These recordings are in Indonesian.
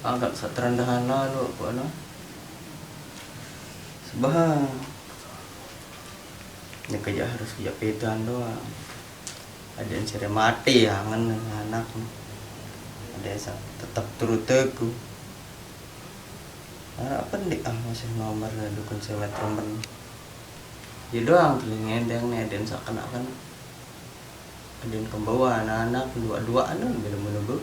Agak seterendahan lalu apa no? Sebah. Ini kerja harus kerja petan doang. Ada yang cari mati angan anak. Ada yang tetap turut teguh. Apa nih masih nomor dukun sewa temen. Ya doang telinga yang nih ada yang seakan-akan ada yang kembawa anak-anak dua-duaan kan bener-bener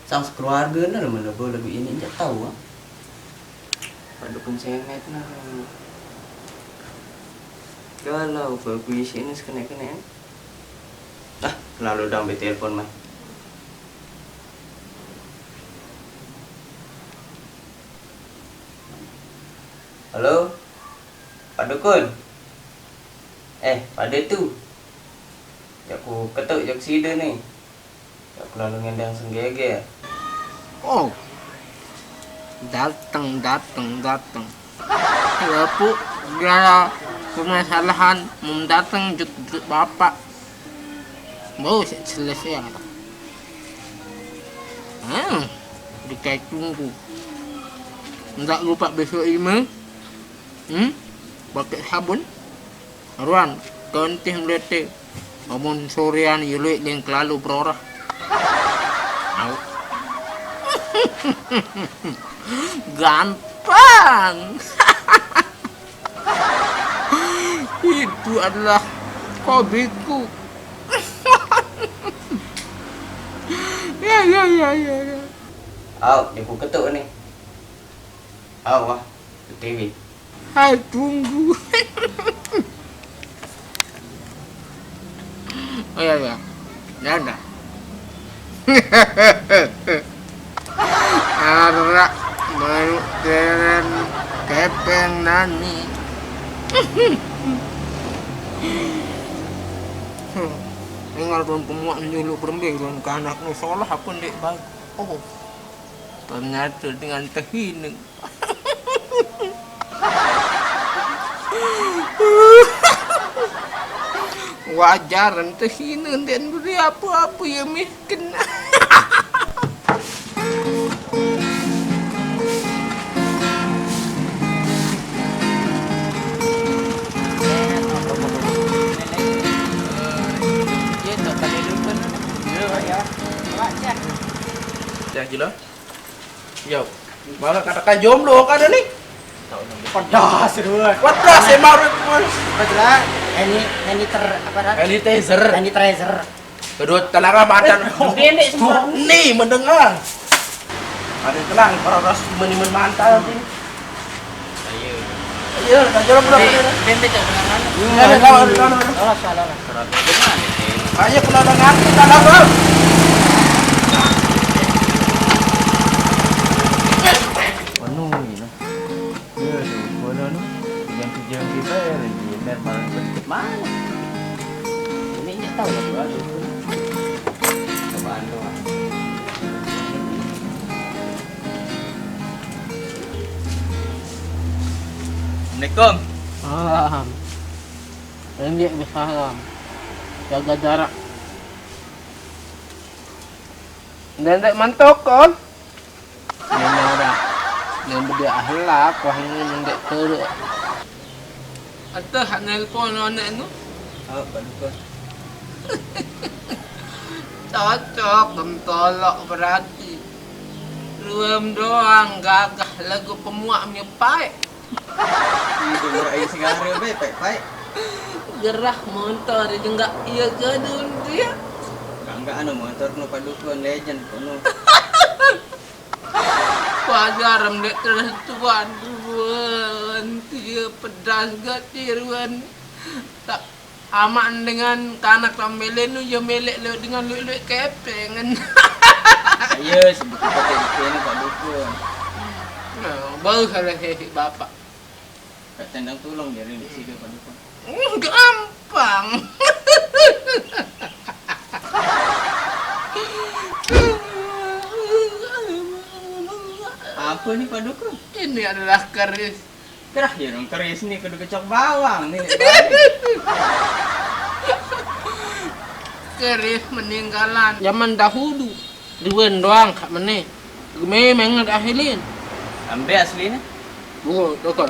sang keluarga nah bener-bener lebih ini nggak tahu Pak dukun semet nah galau kalau puisi ini sekena-kena lalu udah ambil telepon mah. Halo Pak dukun pada itu ya aku ketuk jak sida nih ya aku lalu ngendang senggege. Oh, datang. Ya bu, dia permasalahan mau datang jut bapak. Mau selesai apa? Dikai tunggu. Nggak lupa besok ini. Pakai sabun. Ruan, konting lete. Amun sorean yuluik yang kelalu perorah. Au. Gampang. Itu adalah hobiku. Ya. Aku ketuk nih. Wah, ke TV. Hai, tunggu. Oh ya. Ada. Arak baru keren kepeng nani. Tinggal tuan pemuak dulu perempuan ke anak nu sekolah apa dek baik. Oh, ternyata dengan terhina. Wajar terhina dan beri apa-apa ya miskin. Ya gila. Yo. Malah katakan jomblo kan nih. Pedas dulu. Pedas emang Padahal ini apa dah? Sanitizer. Kedua tenaga mantan. Nih mendengar. Ada tenang para ras menimun mantan ini. Iya, kajian berapa ini? Bente tak dengan Salah. Ayo kena dengar kita lah. Yang kita ya paling bentuk mana ini nggak tahu lah bro cobaan doang. Assalamualaikum. Ini bisa jaga jarak. Nendek mantok kon. Ini ada. Yang berdia ahlak, wah ini nendek teruk. Atau hak nelpon anak itu? Pak dukun. Cocok, mentolok berarti. Ruam doang, gagah lagu pemuak punya paik. Itu berai segala baik. Gerah motor itu enggak iya gadun dia. Enggak motor nu Pak dukun legend kono. Wajar mendek terus tuan dia pedas gak tiruan tak aman dengan kanak tambelin nu yo melek dengan lu kepengen. Ayo sebut pakai ini Pak dukun. Baru kalau hehe bapak. Tendang tulung jadi di situ Pak dukun. Gampang. Apa nih Pak dukun? Ini adalah keris. Ya dong keris nih kudu kecok bawang nih. keris meninggalan zaman dahulu. Duan doang kak meneh. Memang ada akhilin. Ambil aslinya. Oh, dokter.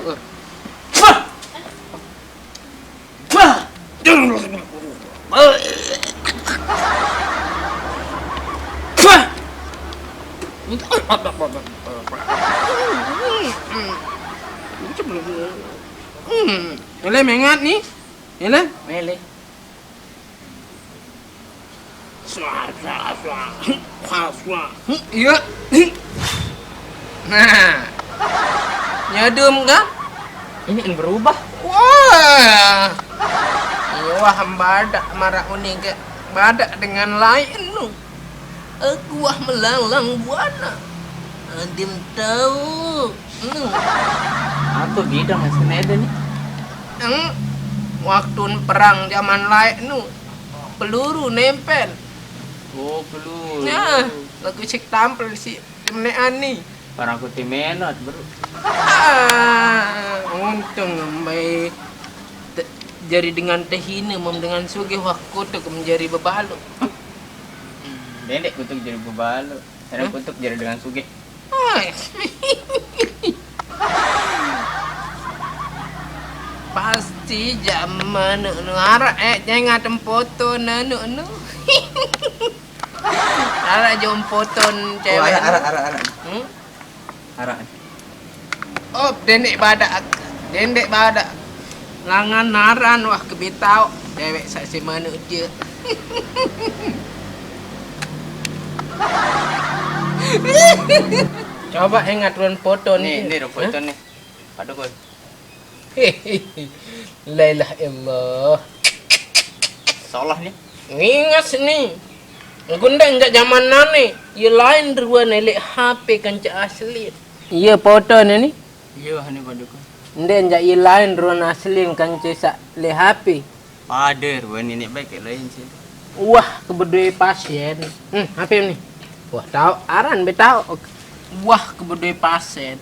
Boleh mengat ni? Yalah. Mele. Iya. Nah. Nyadum kan? Ini yang berubah. Wah. Wah badak marah unik ke badak dengan lain nu. Aku wah melalang buana. Adim tahu. Apa bidang aslinya ada nih? Waktu perang zaman lain nu peluru nempel. Oh, peluru. Nah, lagu cek tampil si temenan ni. Parang aku timenot, bro. Untung baik jadi dengan tehina mem dengan sugih wah kutuk menjadi bebalu. Dedek kutuk jadi bebalo. Saya kutuk jadi dengan sugih. Pasti zaman nu ara jangan tempoto nanu. Ara jom foton cewek. Ara. Ara. Oh, dendek badak. Langan naran wah kebitau. Cewek saksi mana je. Coba ingat tuan foto Nih foto nih. Pada kau. La ilaha illallah. Salah nih. Ingat ni. Gundang jak zaman nane. Ia lain dua nelek HP kan cak asli. Iya foto ni. Iya, ini pada kau. Nden jak ia lain dua asli kan cak le HP. Pader, ini baik lain sih. Wah, kebedui pasien. HP ni. Wah, tahu aran be tahu. Wah, kebedui pasien.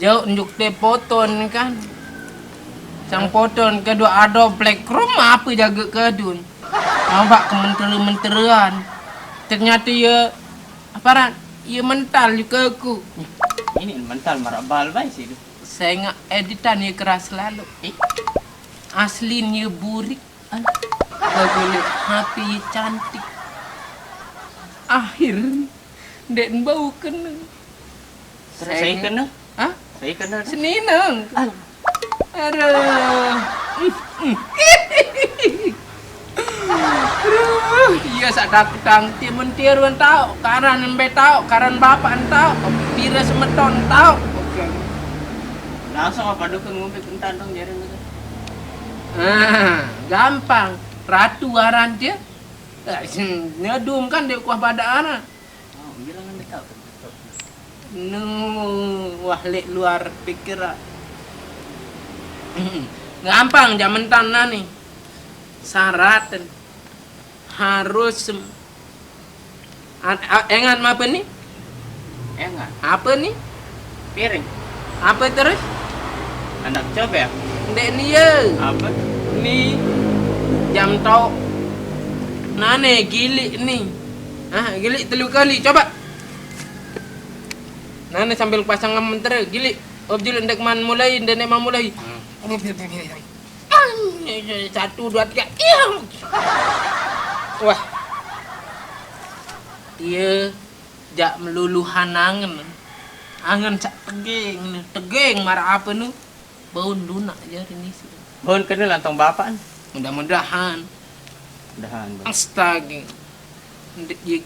Jauh unjuk te poton kan. Sang poton kedua ada black room apa jaga kedun. Nampak kementerian. Ternyata ya aparat ya mental juga aku. Ini mental marah bal baik sih. Saya ingat editan ya keras selalu. Aslinya burik. Lagu HP ya cantik. Akhir dek bau kena. Saya kena. Hah? Saya kena. Seninang. Aduh. Iya sadak tang timun tiruan tahu, karan embe tahu, karan bapak tahu, pira semeton tahu. Langsung apa dukun ngumpi kentan dong jari itu. Gampang. Ratu aran dia. Nyedum kan dia kuah pada aran. Oh, bilang anda tahu. Wah lek luar pikiran. Gampang zaman tanah nih. Syarat harus engan apa nih? Enggak. Apa nih? Piring. Apa terus? Anak coba ya? Ndek nih ya. Apa? Nih jam tau. Nane gilik nih. Gilik 3 kali coba. Nane sambil pasang mentera gilik. Objek ndek man mulai ndek man mulai. 1 2 3. Wah. Iya jak meluluhan angen. Angen sak tegeng marah apa nu? Bau lunak jari ni sih. Bun kena lantong bapak. Mudah-mudahan. Mudahan. Astaga.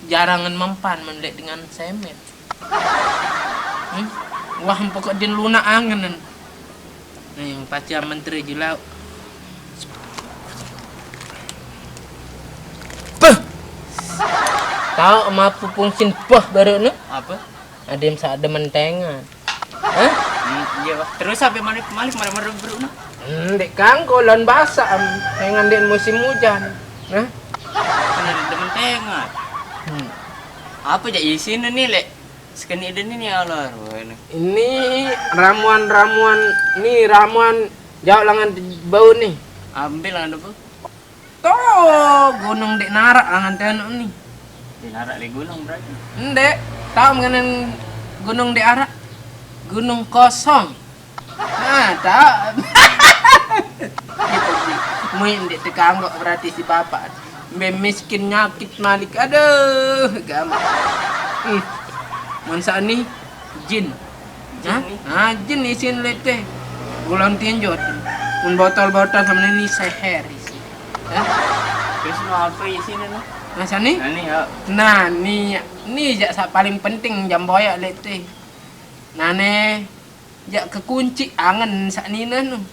Jarangan mempan mendek dengan semen. Wah pokok din lunak angen. Nih pacar menteri julau. Tahu mapu fungsin pah baru nu? Apa? Ada yang saat mentengan. Iya, Pak. Terus sampai malik marah-marah bro nah. Dek kanggo lan basah dengan den musim hujan. Nah, Kan ada temen tengah. Apa aja isin nih lek? Sekeni ada nih ya Allah. ini ramuan jauh langan bau nih. Ambil anda bu. Tuh, gunung dek narak angan tenuk nih. Dinarak di gunung berarti. Ndek, tahu mengenai gunung dek arak? Gunung kosong. Nah, tahu. Mui ndek tekang kok berarti si bapak. Miskin nyakit malik. Aduh, gamak. Mansa ni jin. Jin isin leteh. Bulan tinjot. Un botol-botol sama ini seher isi. Terus apa isinya nih? Masa ni? Ini ya. Nah, ni jak paling penting jam boyak leteh. Nah ne jak kekunci angen sak nina nu.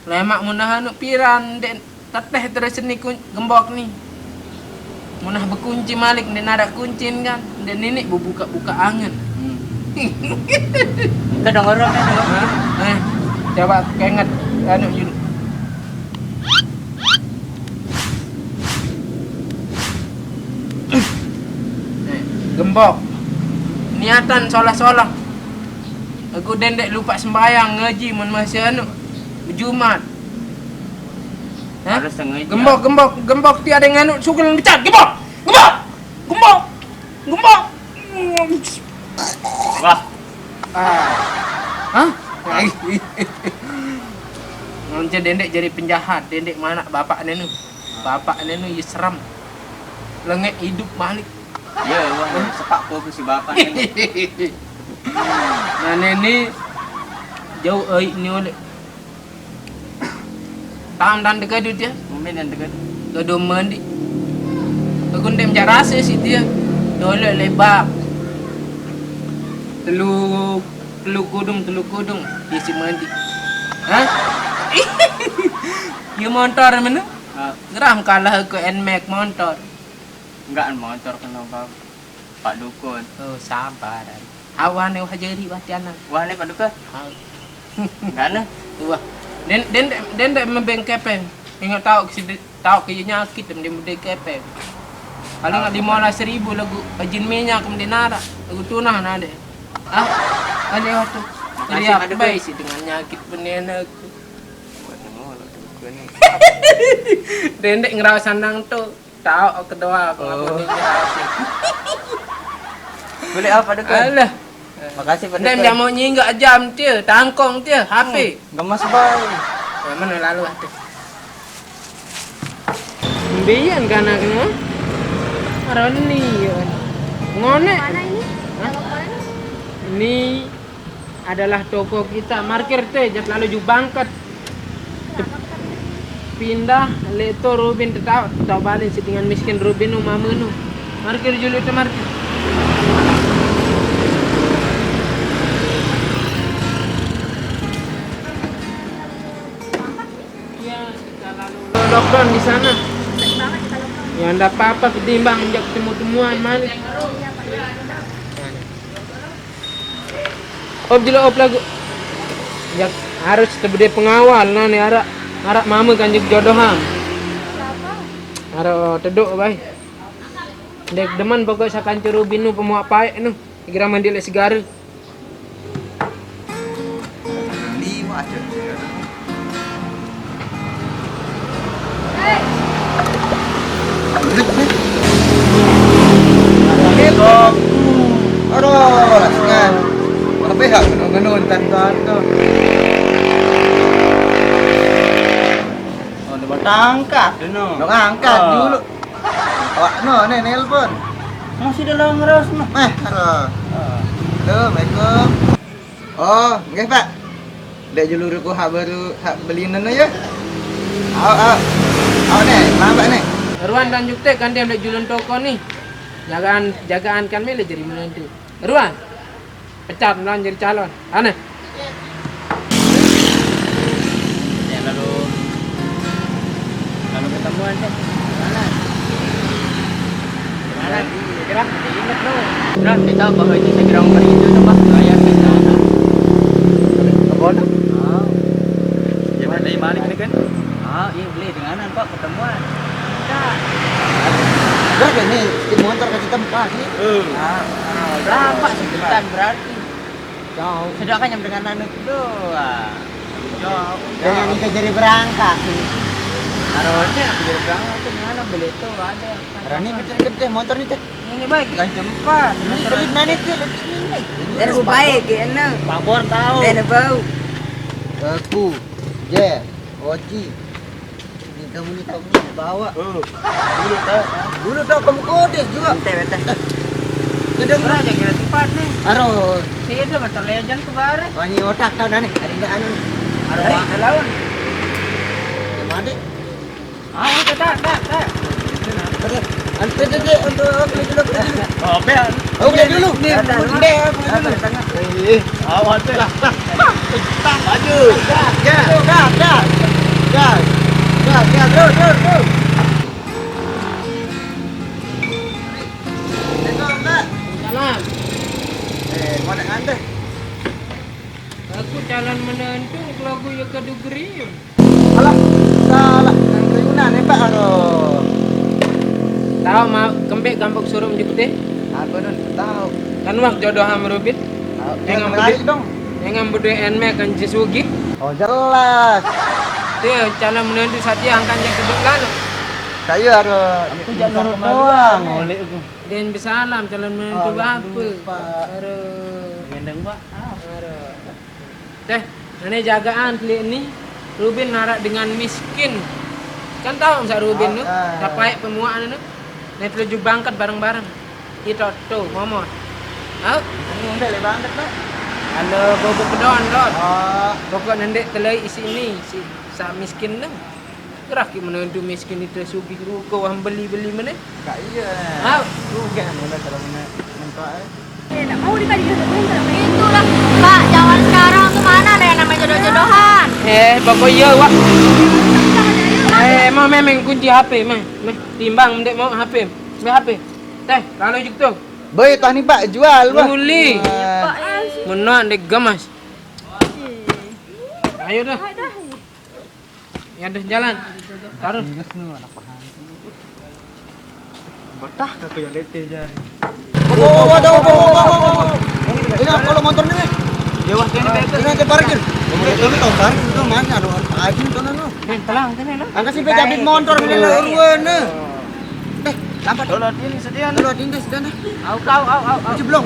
Lemak munah anu piran dek teteh terus ni gembok ni. Munah berkunci malik dan ada kuncin kan. Dan nenek buka angen. Kita denger kan. Coba keinget anu julu. Gembok. Niatan solah-solah. Aku dendek lupa sembayang ngaji mun masih anu Jumat. Harus sengaja. Gembok tiada yang anu sugeng dicat. Gembok. Wah. Hah? Ngonce dendek jadi penjahat, dendek mana bapak nenu. Bapak nenu ya seram. Lengek hidup malik. Ya, wah, sepak po si bapak ini. Nah ini jauh ini oleh tam dan dekat dia Mungkin yang dekat. gaduh mandi aku ndem jarase sih dia dole lebak telu kudung isi mandi hah dia motor mana geram kalah ke Nmax motor Enggak motor kenapa Pak Dukun. oh sabar awan yang hajari batiana Wah, ini Pak Dukun. Enggak nah. wah den membeng kepeng ingat tahu ke nyakit dem dia kepeng paling nggak di mola 1000 lagu ajin minyak kemudian nara lagu tunah nade ada waktu teriak baik sih dengan nyakit benenak dendek ngerawat sandang tuh tahu kedua pengapunnya ngerawat Boleh apa Dukun? alah Makasih Pak dem Dukun. dia mau nyinggak jam dia tangkong dia HP Gemas boy. mana lalu ada Biyan ka na kena? Aron ni yun. Ngone. Mana ini? Ini adalah toko kita. Markir teh, jak lalu ju bangkat. Pindah leto Rubin tetap balik si dengan miskin Rubin mama nu. Markir julu itu markir. Iya, kita lalu lockdown di sana. Ya enggak apa-apa ketimbang jak temu-temuan mana. Op jelo op lagu. Jak harus tebede pengawal nah ni arak mama kan juk jodohan. Arak teduk bae. Dek deman pokok sakan Rubin nu pemuak paek nu. Kira mandi le segara. Lima aja. Aduh, langsungan. Mana pihak ngenun tanto. Oh, udah bertangkat dulu. Dong angkat dulu. Awak no, nih nelpon. Masih dalam ngeras mah. Halo. Assalamualaikum. Oh, nggih Pak. Dek juluruku hak baru hak belinan ya. Aw nih, Pak nih. Ruan dan Jukte kan dia ambil jualan toko nih. Jagaan kan mele jadi menantu. Ruan. Pecat dan jadi calon. Aneh. Ya lalu ketemuan deh. Mana? Kira ingat lo. Kira kita bahwa itu saya kira umur itu tuh Pak. Saya kita. Kebon. Ya dari mana ini kan? Iya beli denganan Pak ketemuan. Berapa nih? Di motor kasih tempat nih. Berapa sebutan berarti? Jauh. Sudah kan yang dengan anu itu. Jauh. Jangan kita jadi berangkat. Harusnya aku jadi berangkat tuh mana beli itu ada. Rani gede motor nih teh. Ini baik kan cepat. Ini beli nani teh. Dari baik kena. Pabor tahu. Dari bau. Aku, Je, Oji. Ini kamu nih tahu nih bawa. Dulu tahu kamu kodes juga. Bete. Kedengeran aja kira tempat nih. Aro, Si itu betul legend kemarin. wani otak tahu nani. Ada enggak anu? Ada lawan. Gimana? Ah, tak. Antre deh untuk beli dulu. Oh, bean. Oh, beli dulu. Nih, beli dulu. Awat teh. Maju. Gas, terus. Jalan. Mana anda? Aku jalan menentu lagu yang kedugri. Alah, salah. Kriunan Pak aro. Tahu mau kembek gampang suruh menjemput Apa nun? Tahu. kan wak jodoh sama Rubin Jangan Yang lari ambil- dong. yang bude enme kan Jesugi Oh, jelas. dia calon menentu Satya angkan yang keduk lalu Saya harus aku jangan nurut doang. Oleh aku. dan bersalam calon menentu Oh, apa lupa. aduh Gendeng, Pak. teh nane jagaan kali ini Rubin narak dengan miskin kan tahu nggak Rubin tuh capai pemuaan itu net tujuh bangkat bareng-bareng itu tuh ngomong Ini udah le banget, Pak. kalau bobok kedon dot Oh, pokok nendek telai isi ini si sa miskin nang gerak menentu miskin itu sugi ruko wah beli mana enggak iya. Juga mana kalau mentok. Tidak mau dikasih jodohin itulah Pak, zaman sekarang tuh mana ada yang namanya jodoh-jodohan. pokok iya wak mau memang kunci HP meh timbang mendek mau HP HP teh lalu juk tuh Boy, tah nih Pak, jual, Pak. Muli. Pak, Menua dek gamas ayo dah ya dah jalan taruh Betah aku yang lete jar. Ini kalau motor nih. Ya wah ini betul. Ini ke parkir. Ini tahu parkir itu mana ada orang lagi tuh nano. telang kene lah Angkat si pejabit motor ini urun. Lambat. Dolar ini sedia. Dulu dinda sudah nah. au Jeblok.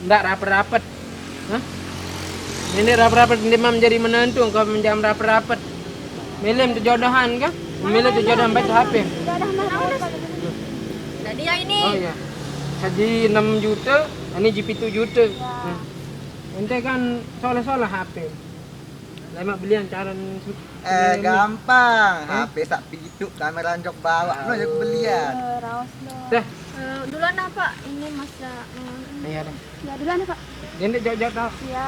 ndak rapat-rapat hah ini rapat-rapat ini mah menjadi menentu kau menjam rapat-rapat milih tu jodohan kan milih tu jodohan baik HP nah dia ini. oh iya haji 6 juta ini JP 7 juta ente kan soleh-soleh HP lama belian calon Gampang. HP sak pitu kamera jok bawa. Lo yang belian. Raos lo. dah Duluan apa Pak? Ini masa. iya dah Ya duluan ya Pak. ini jauh-jauh tau Ya.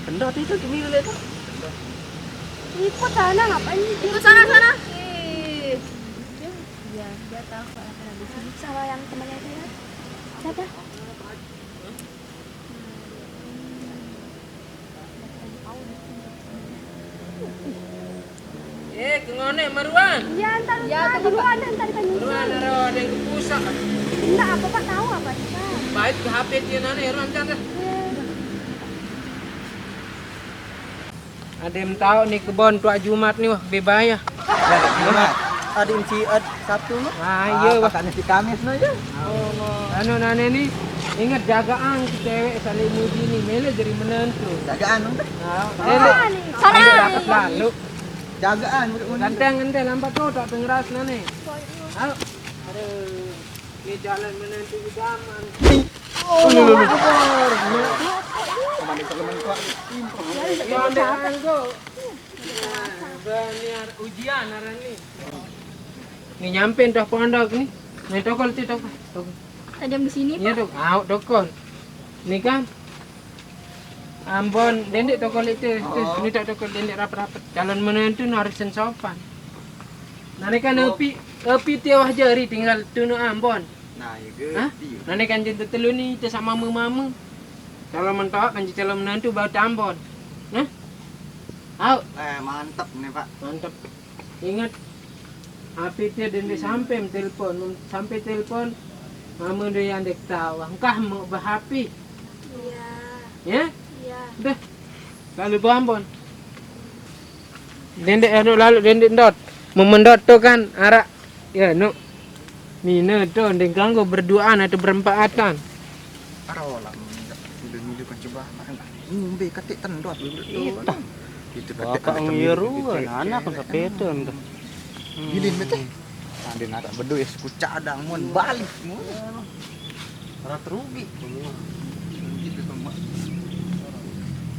Pendot itu gini lihat. Ikut sana ngapain? Ikut sana. Ih. Dia tahu kalau ada di sini sama yang temannya dia. Siapa? kengone Marwan Ya ntar duluan ntar Marwan ada yang kepusak Enggak apa Pak tahu apa kita. baik ke HP dia nane Marwan canda ada yang tahu nih kebon tua Jumat nih wah bebaya Ada inci Sabtu no. iya wah Makanya si Kamis no ya. anu nane nih ingat jagaan si cewek saling muji nih mele jadi menentu Jagaan no. Sana. dapat lalu Jagaan udah. ganteng ente lambat tuh tak pengeras nane aduh ini jalan menentu zaman ya ande anggo baniar ujian aran nih nih nyampe dah pondok nih nih tokol ti tokol Tajam di sini iya dok tokol nih kan Ambon dendek tokol itu ini tak tokol dendek rapat-rapat calon menentu harus sopan nane kan epi tiawah jari tinggal tunu Ambon Nah, hah nane kan jentu telu ni te sama mama kalau mentok kan calon menentu bau Ambon nah Au, Mantap nih Pak. mantap. Ingat, api dia dende sampai telepon, sampai telepon, mama dia yang dek tahu, engkah mau berhapi, Iya. ya? Iya. Dah, lalu Ambon. Dende lalu dende dot, memendot tu kan arak, ya no. Mina tu deng kanggo berduaan atau berempatan. Arolah. Udah menunjukkan coba makan. Ngombe katik tendot dulu. Itu Bapak ngiru anak kepeton tuh. Gilin teh. Ande nara bedo ya suku cadang mun balik mun. Rat rugi.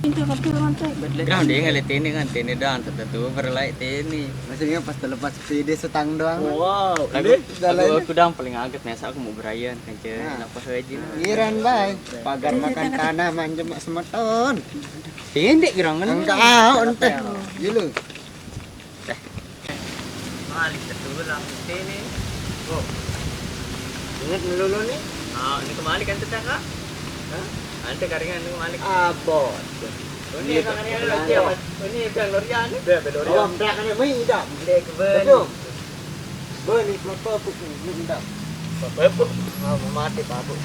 Kan dia ngeliat ini kan, ini doang tertentu berlai ini. Maksudnya pas terlepas PD setang doang. Wow, aku doang paling agak nesa aku mau berayan kan apa saja. Iran bay. Pagar makan tanah manjem semeton. Pendek gerangan. Engkau ente. Gilu. Malik tertulang ini. Oh. Ingat melulu nih? Ah, ini kembali kan tetangga? Hah? Ante karingan ini kembali. Abot. Ini kan ini lorian. Ini kan lorian. Oh, ndak kan mai dak. Dek keben. Beli kelapa puk ni ndak. Bapak, mau mati bapak.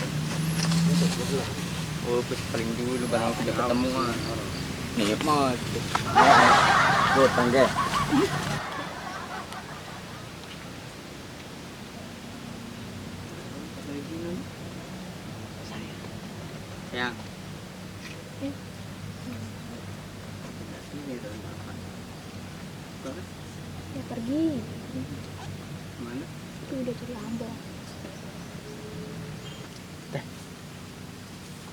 Oh, paling dulu barang sudah ketemu kan. Nih, mas. Buat tangga. Yang Ya pergi. mana? Itu udah cari Ambon.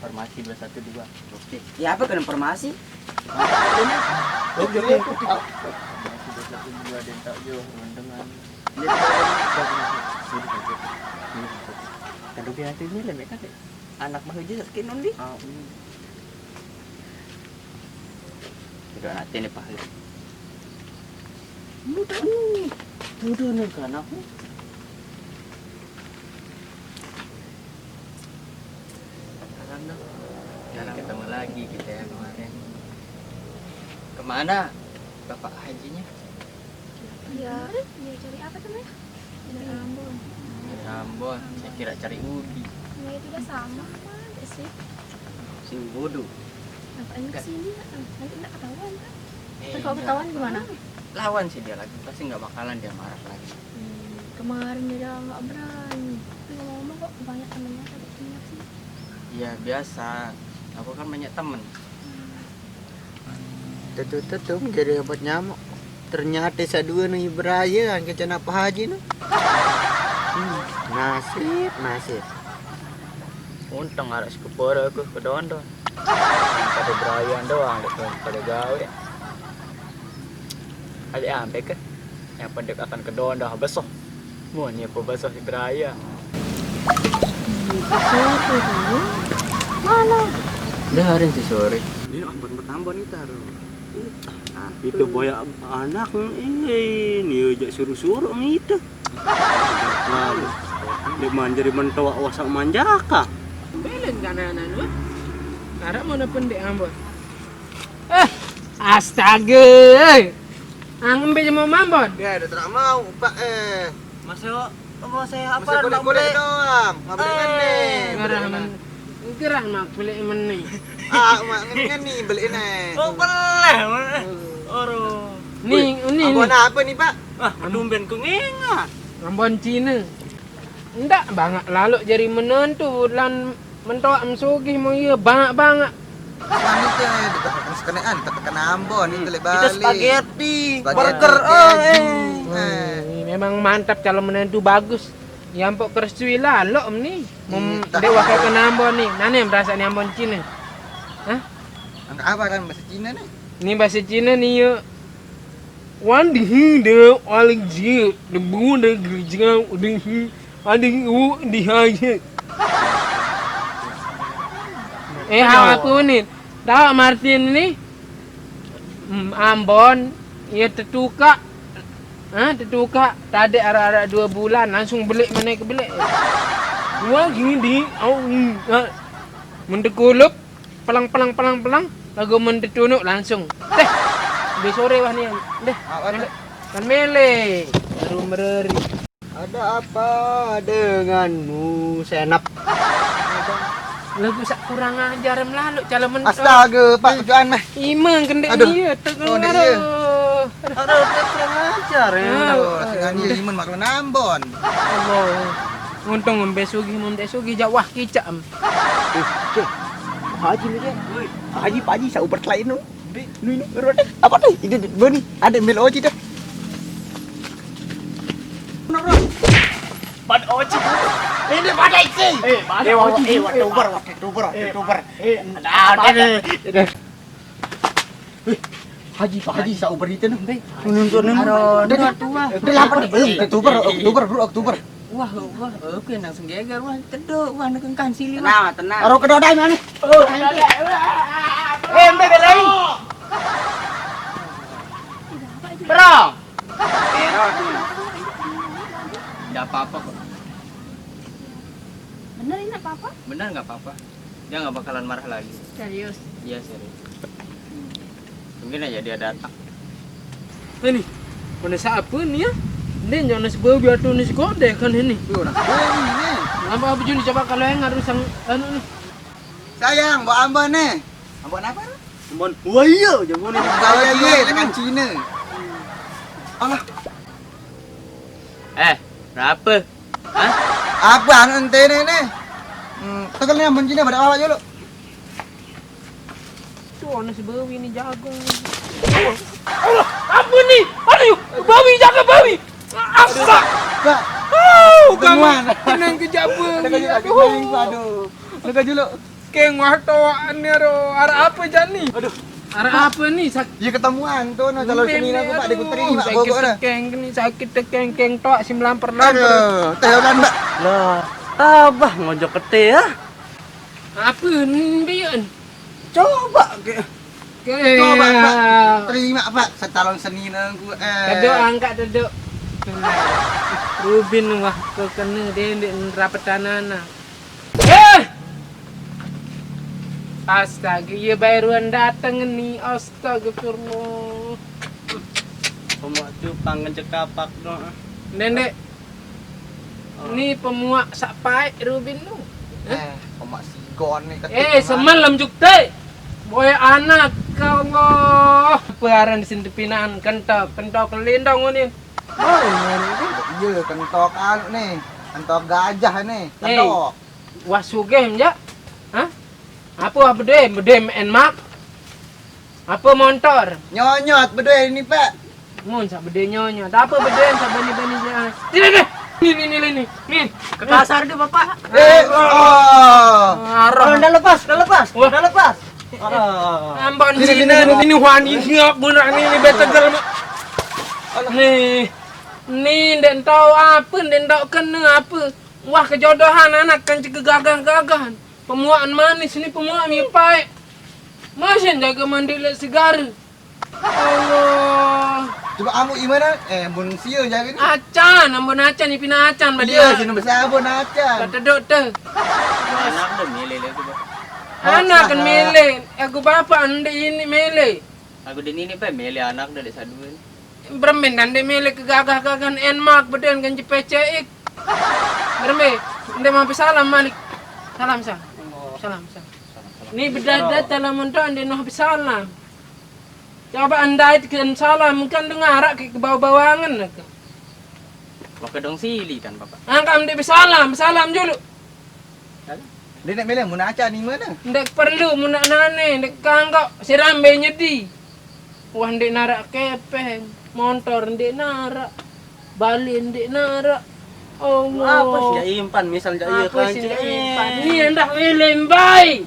Formasi 212. Oke. Ya apa kan informasi? Oh, jadi aku. Formasi 212 dan tak jauh dengan. Kalau dia nanti ni lah mereka anak bahagia skin only. Sudah nanti ni pahit. Tuduh ni kan aku. Jarang ketemu lagi kita ya kemarin. Kemana bapak hajinya? Iya. Dia cari apa namanya? Cari Ambon. Ambon, saya kira cari Udi. Ya itu udah sama. Mana sih? Si bodoh. Ngapain kesini? Nanti nggak ketahuan kan? Eh, Kalau ketahuan gimana? lawan sih dia lagi, pasti nggak bakalan dia marah lagi. Kemarin dia nggak berani. Tapi ngomong kok banyak temennya tadi banyak sih. Ya biasa, aku kan banyak temen. Tutup jadi obat nyamuk. Ternyata sadua nih beraya ke cana Pak Haji nu. Nasib. Untung ada sekepara aku ke Dondon. Pada berayan doang, pada gawe. Ada ampe ke? Yang pendek akan ke Dondon besok. Mau ni apa besok di beraya? Mana? Dah hari si sore. Ini Ambon bertambah nih taruh. Itu boya anak ini aja suruh-suruh itu. Lalu dia manjari mentoa wasak manjaka. Belen kan anak lu? Ada mana pendek Ambon? Astaga! Ang ambil mau Ambon? Ya, udah tak mau Pak Masuk, mau saya Masa boleh doang. Ngabelikan nih. Gerak mak beli meni. Mak kan nih beliin Oh, boleh. Oro. Ni, Ambon apa nih Pak? Tumben ku ngingat. Ambon Cina. Ndak banget lalu jadi menentu lan mentok msugih mau iya banget. Kan itu dekat sekenaan, tekan Ambon itu lek balik. Itu spaghetti, burger. Memang mantap calon menentu bagus. Yang pok kerstui lah lo ni. Iya, Dewa ke Ambon ni. Nane merasa ni Ambon Cina. Hah? Angka apa kan bahasa Cina nih? Ni bahasa Cina ni ya. Wan di de aling ji de bu de grijang de ading u di haye. Aku ni. Tahu Martin ni? Ambon ia tertukar. Tertukar. Tadi arah-arah 2 bulan langsung belik mana ke belik. Wah gini di mendekulup pelang lagu mendetunuk langsung. besore wah nih. Deh. Kan mele. Baru mereri. Ada apa denganmu, Senap? Lagu sak kurang ajar melalui calon mentok. Astaga, Pak Juan mah. Imeng kendek Aduh. dia tegang Oh, ndek dia. aduh. Kurang ajar ya. Oh, Dengan dia iman makan Ambon. Allah. Untung membesugi jawah kicam. Haji ni dia. Haji Pak Haji saya uper lain tu. Ni apa tu? Ini ni ada mil oji dah. Pad oci. Ini pada isi. Waktuber. Haji Pak Haji saya uper itu ni. Nunjuk. Dah tua. Dah lapar belum? Oktober. Wah, oke nang senggegar wah tedok wah nak kan sili Tenang, tenang. Aro kedodai mana? Embe belai. Bro. Tidak apa-apa kok. Bener ini apa-apa? Benar nggak apa-apa. Dia nggak bakalan marah lagi. Serius. Iya serius. Mungkin aja dia datang. Ini. Mana siapa ni ya? Dia jangan sebab biar tu ni sekode kan ini. Apa baju ni coba kalau yang harus sang anu ni. Sayang, buat Ambon ni. Ambon apa? Mon. Wah iya, jangan ni. Saya ye dengan Cina. Allah, Berapa? Hah? apa anu ente ni? Tegal ni Ambon Cina pada awak je lu. Tu mana sebab ini jagung. Allah, apa ni? Aduh, babi jaga babi. Asa. Kak, Kamu tenang kejaba. aduh. Dekat dulu. Keng wahtoan ni ro. Ara apa jani? Aduh. Ara apa ni? Ya ketemuan tu no calon seni aku Pak Dekuteri mak bogok dah. Sakit keng tok 9 per Aduh, teh ulan Mbak. Lah, tabah ngojok kete ya. Apa ni bian? Coba ke. Keng. Coba Pak. Terima Pak, setalon seni aku. Duduk angkat duduk. Rubin wah kau kena dia rapat tanana. Astaga, ya baruan datang ni. Astagfirullah. Pemuak tu pangan cekapak doa. Nenek. Ni pemuak sak paik Rubin tu. Pemak sigon ni Semalam jukte. Boy anak kau Allah. Pearan di sini pinaan kentok kelindong ni. Ya, kentok anu ni. Kentok gajah ni. Kentok. Wah sugih ya. Hah? Apa bedem enmak? Apa motor? Nyonyot berdua ini Pak. Mun sak bede nyonya. Tak apa bedem sak bani-bani jangan. Ni. Kekasar dia bapak. Arah. Dah lepas. Ambon sini wani ngap bunak ni betegal. Ni den tahu apa, den tahu kena apa. Wah kejodohan anak kan gagah-gagahan. Pemuaan manis ni pemuaan mi paik. Masih jaga mandi le segar. Allah. Coba amu gimana? Bun sia jaga ni. Acan, ambon acan ni pina acan Ya, badia. sini besar bun acan. Kata dok tu. Anak dah milih lagi Pak. Anak kan mele. Aku bapa ande ini mele. Aku di ni Pak milih anak dari saduan. Bermen dan dia mele kegagah-gagahan enmak beden kan cepecek. Berme, dia mampu salam Malik. Salam. Ni berdadat dalam untuk anda nak salam. Coba anda itu kan salam kan dengar ke bau-bauangan nak. Pakai dong sili kan Bapak. Angkat anda salam dulu. Dia nak milih mun acan ni mana? Ndak perlu munak nane, ndak kanggok siram be nyedi. Wah ndak narak kepeng, motor ndak narak. Bali ndak narak. Allah. Apa sih ya impan misal ja iya kan. Ni hendak milih baik.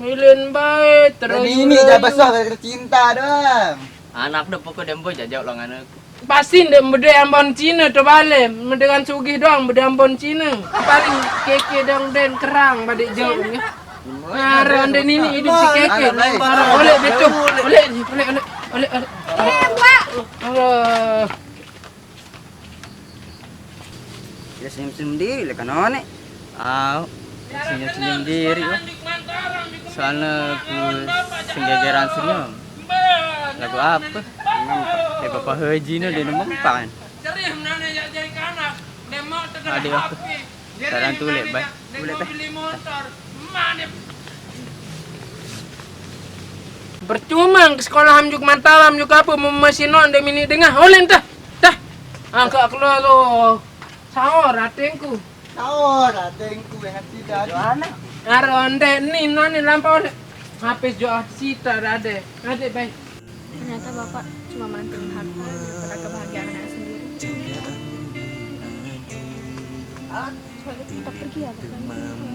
Milih baik terus. Ini dah besar dari cinta dah. Anak dah pokok dembo jajak lang anak. Pasti ndak bede ambon Cina tu balik. Dengan sugih doang bede ambon Cina. Paling keke dong den kerang badik jauh ni. Nah, den ini hidup si keke. Oleh betul. Oleh. Pak. Allah. Ya sim-sim di le kan one. senyum diri lah. Soalnya aku senggegeran senyum. Lagu apa? Bapak Haji nih dia nempan. Adik aku. Sekarang tulis baik. Boleh teh. Percuma ke sekolah hamjuk mantalam juga apa mesin non de mini dengah oleh dah. Angka keluar lo. Sahur ratengku. Tahu, ratengku yang tidak ada. Aronde nih nani lampau habis jual sita ade. Ade baik. Ternyata bapak cuma menentukan harta daripada kebahagiaan anak sendiri. Soalnya kita pergi ya bapak.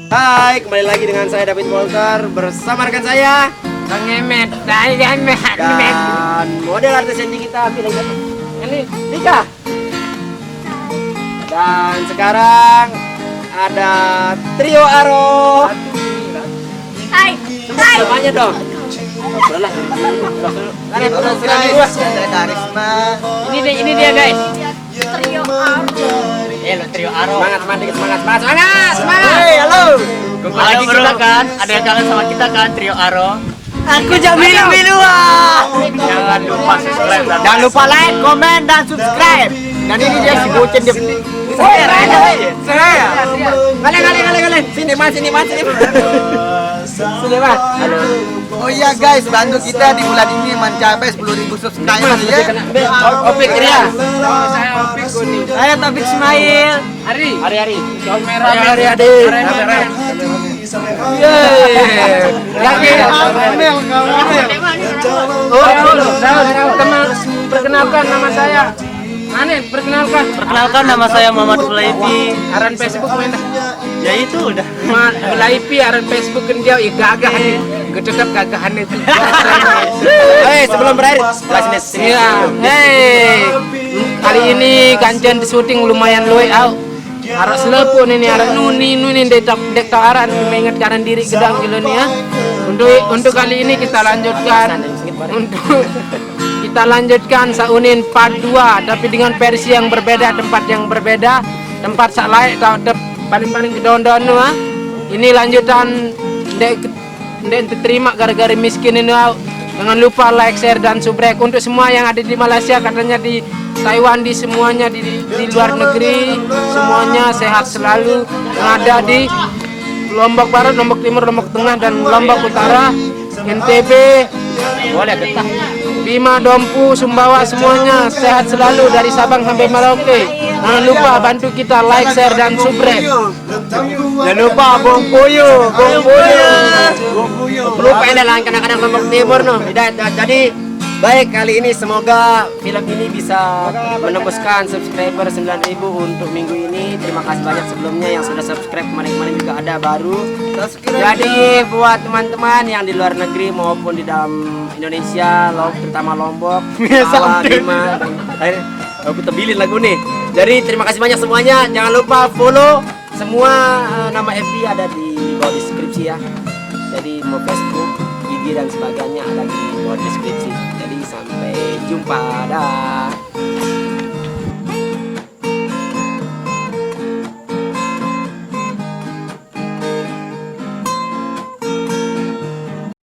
Hai, kembali lagi dengan saya David Polter bersama rekan saya Bang Emet, Emet. dan model artis yang kita pilih ini Dika. Dan sekarang ada trio Aro. Hai. Namanya dong. Udahlah. Ada karisma. Ini dia guys. Trio Aro. Trio Aro. Semangat. Hey, halo. Lagi kita kan, ada yang kangen sama kita kan, trio Aro. Aku jak milu Jangan lupa subscribe dan Jangan lupa like, komen, dan subscribe. Dan ini dia si bocin dia. Saya. Kalian. Sini mas. Sini mas. Oh iya guys, bantu kita di bulan ini mencapai 10.000 subscriber ya. Opik Ria. Saya Opik Goni. Saya Taufik Ismail. Hari. Kamera Ade. Teman, perkenalkan nama saya. Perkenalkan nama saya Muhammad Ulaifi. Aran Facebook mana? Ya itu udah. Ulaifi aran Facebook kan dia gagah nih. Gedegap gagahan itu. Hei, sebelum berakhir, kelas ini. Iya. Kali ini kancan di syuting lumayan luwe au. Arak selepon ini arak nuni dek aran mengingat kanan diri gedang gitu nih ya. Untuk kali ini kita lanjutkan saunin part 2 tapi dengan versi yang berbeda, tempat sak lain paling kedon-don ah. Ini lanjutan dek terima gara-gara miskin ini au. Jangan lupa like, share dan subscribe untuk semua yang ada di Malaysia, katanya di Taiwan, di semuanya di luar negeri, semuanya sehat selalu. Yang ada di Lombok Barat, Lombok Timur, Lombok Tengah dan Lombok Utara, NTB, Bima, Dompu, Sumbawa, semuanya sehat selalu dari Sabang sampai Merauke. Jangan lupa bantu kita like, share dan subscribe. Jangan lupa Bong Puyo. Lupa ini lah kadang-kadang Lombok Timur no. Jadi baik, kali ini semoga film ini bisa menembuskan subscriber 9.000 untuk minggu ini. Terima kasih banyak sebelumnya yang sudah subscribe, kemarin juga ada baru. Jadi buat teman-teman yang di luar negeri maupun di dalam Indonesia, terutama Lombok, Bima, aku tebilin lagu nih. Jadi terima kasih banyak semuanya. Jangan lupa follow semua, nama FB ada di bawah deskripsi ya. Jadi mau Facebook, IG dan sebagainya ada di bawah deskripsi. Jadi sampai jumpa, dah.